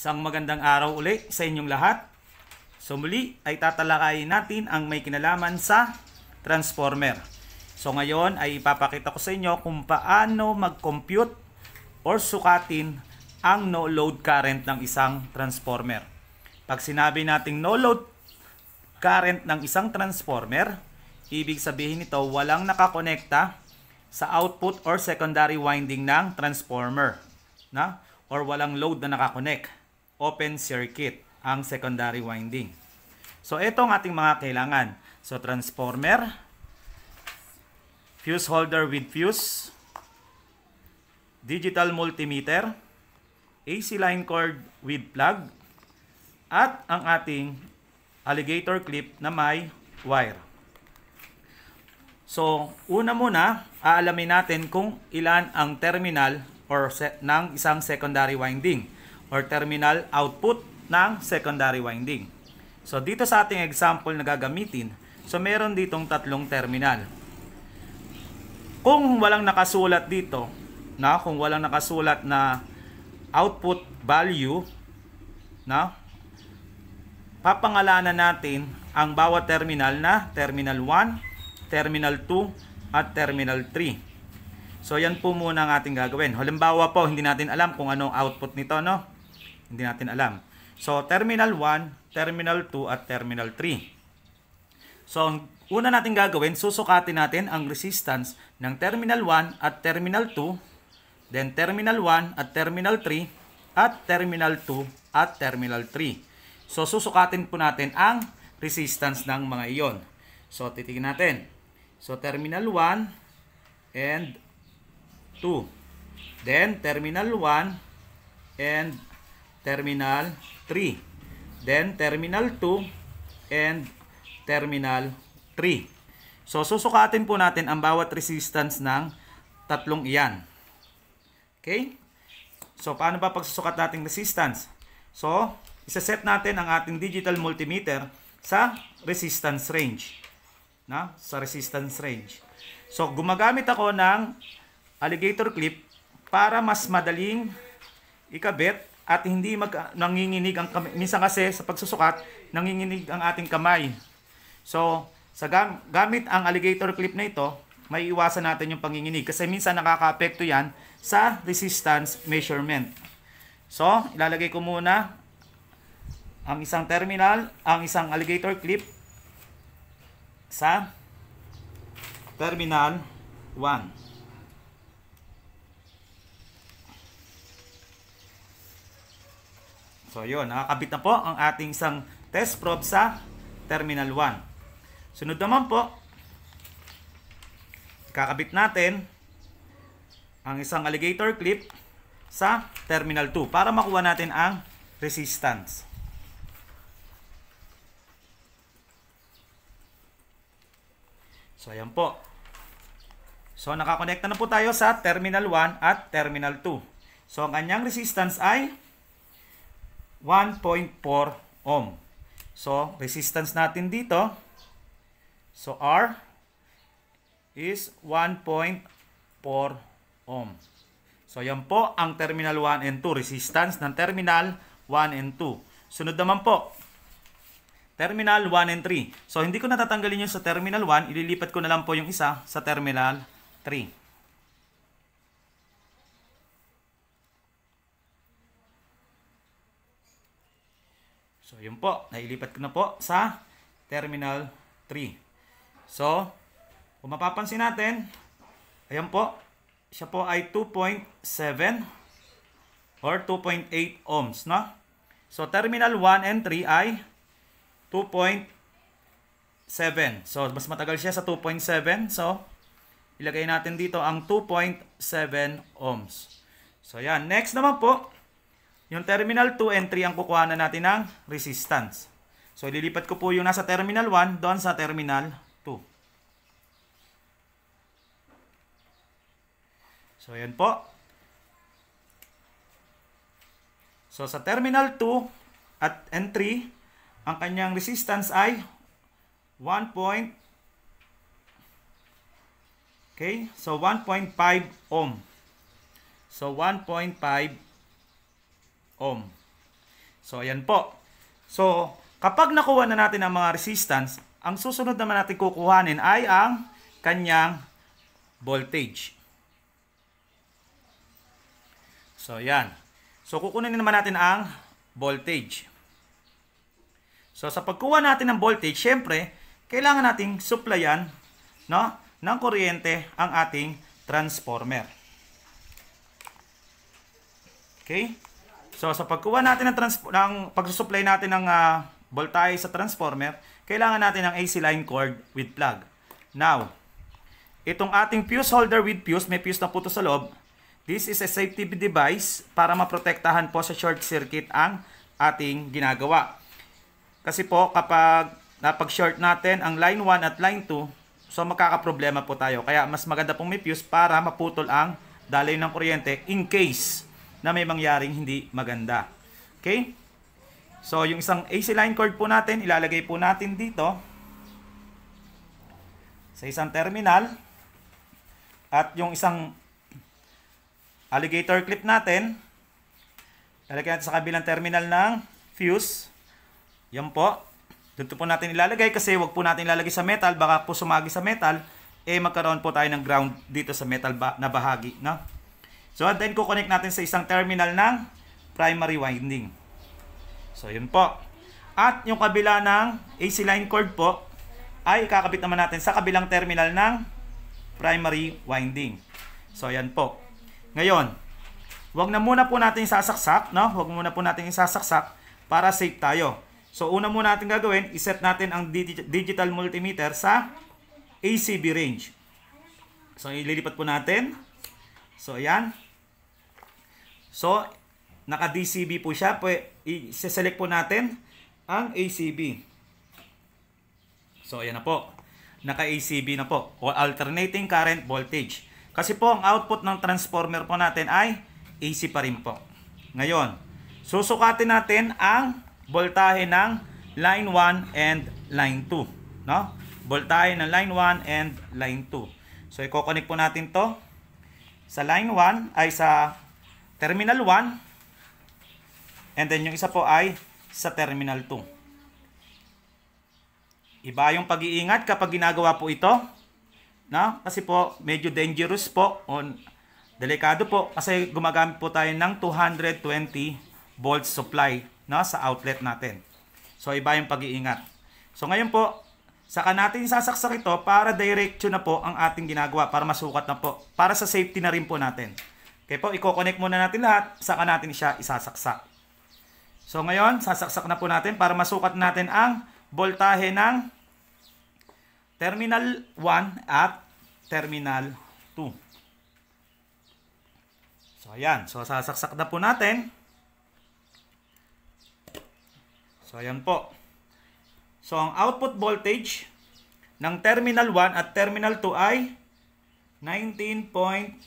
Isang magandang araw uli sa inyong lahat. So muli ay tatalakayin natin ang may kinalaman sa transformer. So ngayon ay ipapakita ko sa inyo kung paano mag-compute or sukatin ang no load current ng isang transformer. Pag sinabi nating no load current ng isang transformer, ibig sabihin nito walang nakakonekta sa output or secondary winding ng transformer, or walang load na nakakonect. Open circuit ang secondary winding. So ito ang ating mga kailangan. So transformer, fuse holder with fuse, digital multimeter, AC line cord with plug, at ang ating alligator clip na may wire. So una muna, aalamin natin kung ilan ang terminal ng isang secondary winding or terminal output ng secondary winding. So dito sa ating example na gagamitin, so meron ditong tatlong terminal. Kung walang nakasulat dito, kung walang nakasulat na output value, papangalanan natin ang bawat terminal na terminal 1, terminal 2, at terminal 3. So yan po muna ang ating gagawin. Halimbawa po, hindi natin alam kung anong output nito, Hindi natin alam. So terminal 1, terminal 2, at terminal 3. So ang una natin gagawin, susukatin natin ang resistance ng terminal 1 at terminal 2, then terminal 1 at terminal 3, at terminal 2 at terminal 3. So susukatin po natin ang resistance ng mga iyon. So titingnan natin. So terminal 1 and 2. Then terminal 1 and terminal 3. Then terminal 2 and terminal 3. So susukatin po natin ang bawat resistance ng tatlong iyan. Okay? So paano ba pagsusukat nating resistance? So isa-set natin ang ating digital multimeter sa resistance range. Sa resistance range. So gumagamit ako ng alligator clip para mas madaling ikabit at hindi nanginginig ang kamay. Minsan kasi sa pagsusukat, nanginginig ang ating kamay. So sa gamit ang alligator clip na ito, may iwasan natin yung panginginig kasi minsan nakaka-apekto yan sa resistance measurement. So ilalagay ko muna ang isang terminal, ang isang alligator clip sa terminal 1. So yun, nakakabit na po ang ating isang test probe sa terminal 1. Sunod naman po, kakabit natin ang isang alligator clip sa terminal 2 para makuha natin ang resistance. So ayan po. So nakakonekta na po tayo sa terminal 1 at terminal 2. So ang kanyang resistance ay 1.4 ohm. So resistance natin dito, so R is 1.4 ohm. So yan po ang terminal 1 and 2, resistance ng terminal 1 and 2. Sunod naman po, terminal 1 and 3. So hindi ko natatanggalin yung sa terminal 1, ililipat ko na lang po yung isa sa terminal 3. So yun po, nailipat ko na po sa terminal 3. So kung mapapansin natin, ayan po, siya po ay 2.7 or 2.8 ohms, So terminal 1 and 3 ay 2.7. So mas matagal siya sa 2.7. So ilagay natin dito ang 2.7 ohms. So yan, next naman po, yung terminal 2 and 3 ang kukuha na natin ng resistance. So ililipat ko po yung nasa terminal 1 doon sa terminal 2. So yan po. So sa terminal 2 and 3, ang kanyang resistance ay 1. Okay? So 1.5 ohm. So 1.5 ohm. So, ayan po. So, kapag nakuha na natin ang mga resistance, ang susunod naman natin kukuhanin ay ang kanyang voltage. So, ayan. So, kukunin naman natin ang voltage. So, sa pagkuha natin ng voltage, syempre, kailangan nating supplyan, no, ng kuryente ang ating transformer. Okay? So, sa pagkuha natin ng pagsusupply natin ng voltahe sa transformer, kailangan natin ng AC line cord with plug. Now, itong ating fuse holder with fuse, may fuse na puto sa loob. This is a safety device para maprotektahan po sa short circuit ang ating ginagawa. Kasi po, kapag napag-short natin ang line 1 at line 2, so magkakaproblema po tayo. Kaya mas maganda pong may fuse para maputol ang daloy ng kuryente in case na may mangyaring hindi maganda. Okay? So, yung isang AC line cord po natin, ilalagay po natin dito sa isang terminal. At yung isang alligator clip natin, ilalagay natin sa kabilang terminal ng fuse. Yan po. Dito po natin ilalagay kasi wag po natin ilalagay sa metal. Baka po sumagi sa metal, magkaroon po tayo ng ground dito sa metal na bahagi. No? So, and then kukonect natin sa isang terminal ng primary winding. So, yun po. At yung kabila ng AC line cord po, ay kakabit naman natin sa kabilang terminal ng primary winding. So, yan po. Ngayon, wag na muna po natin isasaksak, no? Wag muna po natin isasaksak para safe tayo. So, una muna natin gagawin, iset natin ang digital multimeter sa ACB range. So, ililipat po natin. So, ayan. So, naka-DCB po siya. I-select po natin ang ACB. So, ayan na po. Naka-ACB na po. O alternating current voltage. Kasi po, ang output ng transformer po natin ay AC pa rin po. Ngayon, susukatin natin ang voltahe ng line 1 and line 2. No? Voltahe ng line 1 and line 2. So, i-connect po natin to sa line 1 ay sa terminal 1. And then, yung isa po ay sa terminal 2. Iba yung pag-iingat kapag ginagawa po ito. No? Kasi po, medyo dangerous po. Delikado po kasi gumagamit po tayo ng 220 volts supply, no, sa outlet natin. So, iba yung pag-iingat. So, ngayon po, saka natin sasaksak ito para diretso na po ang ating ginagawa, para masukat na po. Para sa safety na rin po natin. Okay po, i-connect muna natin lahat, saka natin siya isasaksak. So, ngayon, sasaksak na po natin para masukat natin ang voltahe ng terminal 1 at terminal 2. So, ayan. So, sasaksak na po natin. So, ayan po. So, ang output voltage ng terminal 1 at terminal 2 ay 19.4.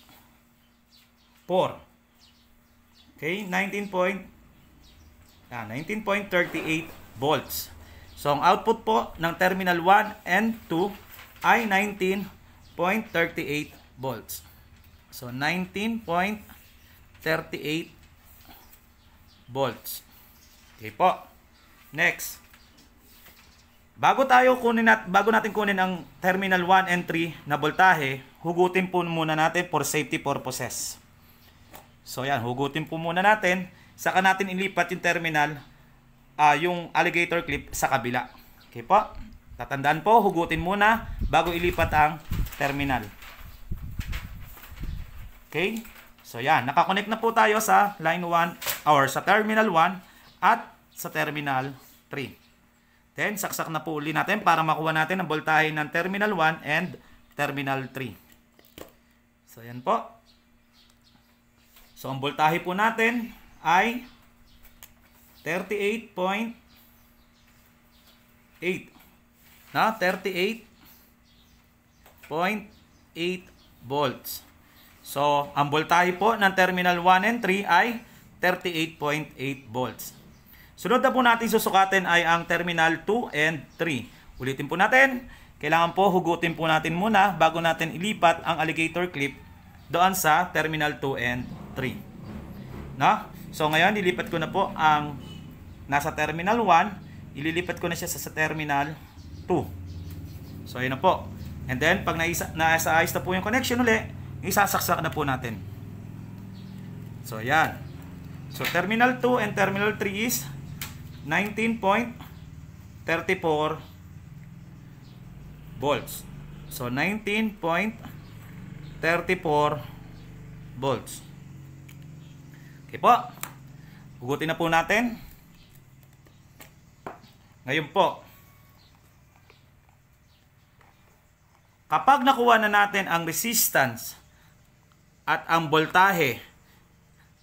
Okay? 19.38 volts. So, ang output po ng terminal 1 and 2 ay 19.38 volts. So, 19.38 volts. Okay po. Next. Bago natin kunin ang terminal 1 and 3 na voltahe, hugutin po muna natin for safety purposes. So, yan. Hugutin po muna natin. Saka natin ilipat yung terminal, yung alligator clip sa kabila. Okay po. Tatandaan po, hugutin muna bago ilipat ang terminal. Okay? So yan, nakakonect na po tayo sa line 1 or sa terminal 1 at sa terminal 3. Then, saksak na po uli natin para makuha natin ang voltahe ng terminal 1 and terminal 3. So yan po. So ang voltahe po natin ay 38.8. Na 38.8 volts. So, ang voltahe po ng terminal 1 and 3 ay 38.8 volts. Sunod na po natin susukatin ay ang terminal 2 and 3. Ulitin po natin. Kailangan po hugutin po natin muna bago natin ilipat ang alligator clip doon sa terminal 2 and 3. No? So, ngayon, ilipat ko na po ang nasa terminal 1, ililipat ko na siya sa terminal 2. So, ayun na po. And then, pag nasaayos na po yung connection uli, isasaksak na po natin. So, yan. So, terminal 2 and terminal 3 is 19.34 volts. So, 19.34 volts. Okay po. Hugutin na po natin. Ngayon po, kapag nakuha na natin ang resistance at ang voltahe,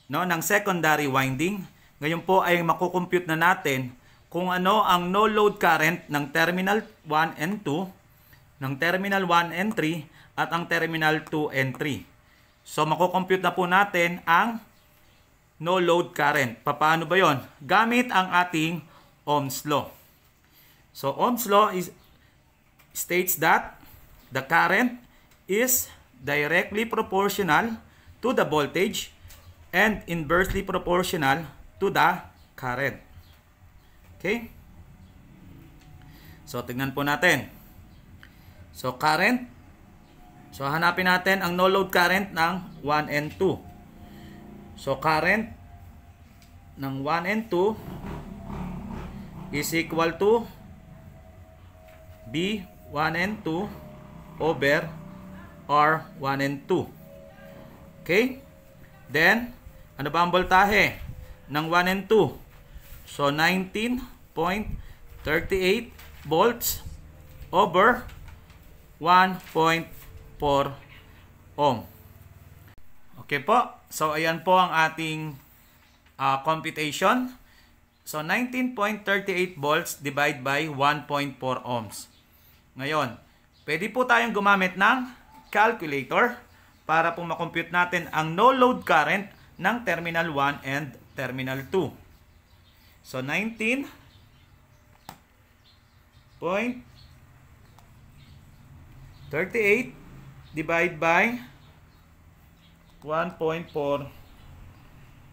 no, ng secondary winding, ngayon po ay makukompute na natin kung ano ang no load current ng terminal 1 and 2, ng terminal 1 and 3, at ang terminal 2 and 3. So makukompute na po natin ang no load current. Paano ba yon? Gamit ang ating Ohm's law. So Ohm's law states that the current is directly proportional to the voltage and inversely proportional to the current. Okay? So tingnan po natin. So current. So hanapin natin ang no load current ng 1 and 2. So, current ng 1 and 2 is equal to B1 and 2 over R1 and 2. Okay? Then, ano ba ang voltahe ng 1 and 2? So, 19.38 volts over 1.4 ohm. Okay po. So, ayan po ang ating computation. So, 19.38 volts divide by 1.4 ohms. Ngayon, pwede po tayong gumamit ng calculator para po makompute natin ang no load current ng terminal 1 and terminal 2. So, 19.38 divide by 1.4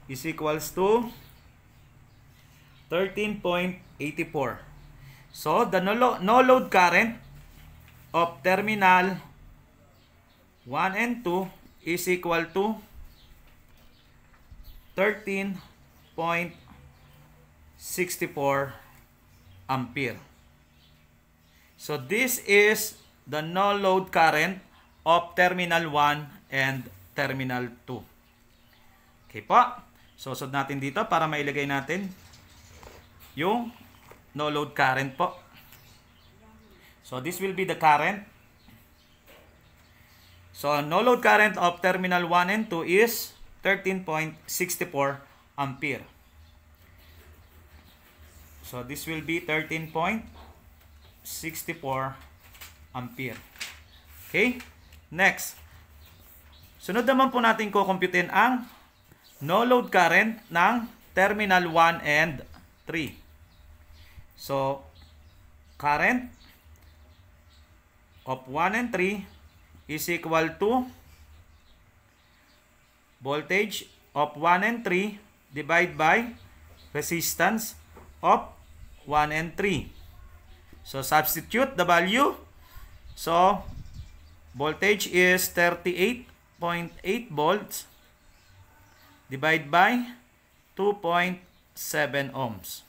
is equals to 13.84. So, the no load current of terminal 1 and 2 is equal to 13.64 ampere. So, this is the no load current of terminal 1 and terminal 2. Okay po. So, susod natin dito para mailagay natin yung no load current po. So, this will be the current. So, no load current of terminal 1 and 2 is 13.64 ampere. So, this will be 13.64 ampere. Okay? Next. Sunod naman po natin kukumputin ang no load current ng terminal 1 and 3. So, current of 1 and 3 is equal to voltage of 1 and 3 divided by resistance of 1 and 3. So, substitute the value. So, voltage is 38.8 volts divided by 2.7 ohms.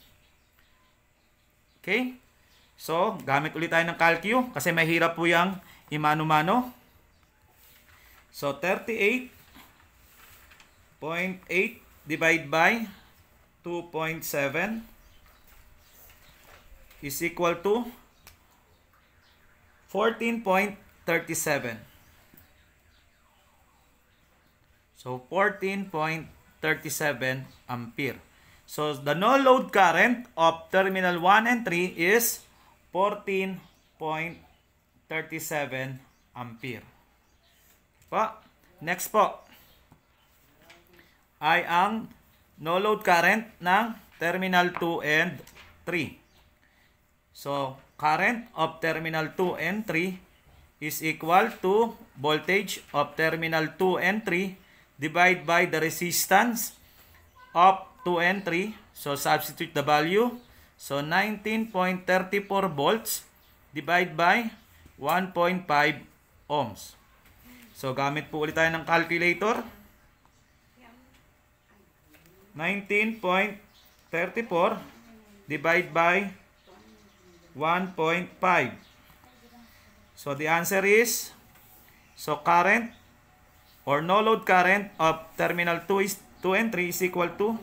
Okay? So, gamit ulit tayo ng calcu kasi mahirap po yung imano-mano. So, 38.8 divided by 2.7 is equal to 14.37. So, 14.37 ampere. So, the no load current of terminal 1 and 3 is 14.37 ampere. Po. Next po ay ang no load current ng terminal 2 and 3. So, current of terminal 2 and 3 is equal to voltage of terminal 2 and 3 divided by the resistance of 2 and 3. So, substitute the value. So, 19.34 volts divide by 1.5 ohms. So, gamit po ulit tayo ng calculator. 19.34 divide by 1.5. So, the answer is, so current or no load current of terminal 2 and 3 is equal to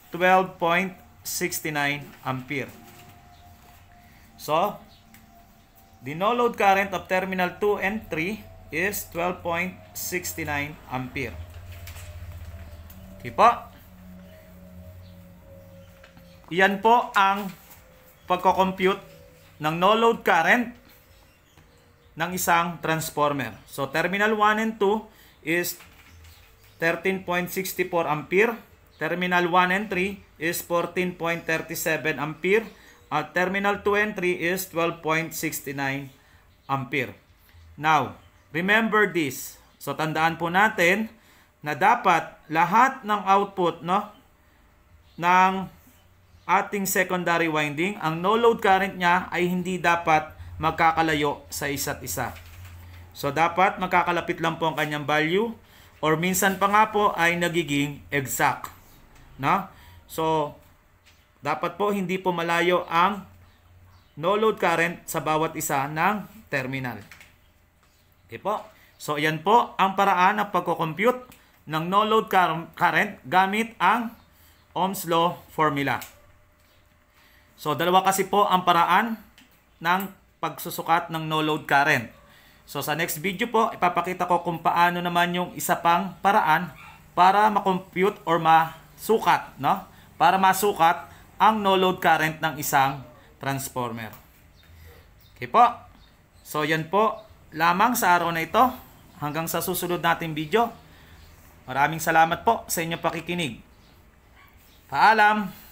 12.69 ampere. So, the no load current of terminal 2 and 3 is 12.69 ampere. Okay po. Yan po ang pagko-compute ng no load current ng isang transformer. So, terminal 1 and 2 is 13.64 ampere. Terminal 1 and 3 is 14.37 ampere. At terminal 2 and 3 is 12.69 ampere. Now, remember this. So, tandaan po natin na dapat lahat ng output ng ating secondary winding, ang no load current niya ay hindi dapat magkakalayo sa isa't isa. So, dapat magkakalapit lang po ang kanyang value or minsan pa nga po ay nagiging exact. No? So, dapat po hindi po malayo ang no load current sa bawat isa ng terminal. Okay po? So, yan po ang paraan ng pagko-compute ng no load current gamit ang Ohm's Law formula. So, dalawa kasi po ang paraan ng pagsusukat ng no load current. So, sa next video po, ipapakita ko kung paano naman yung isa pang paraan para ma-compute or masukat, no? Para masukat ang no load current ng isang transformer. Okay po. So, yan po lamang sa araw na ito. Hanggang sa susunod nating video. Maraming salamat po sa inyong pakikinig. Paalam!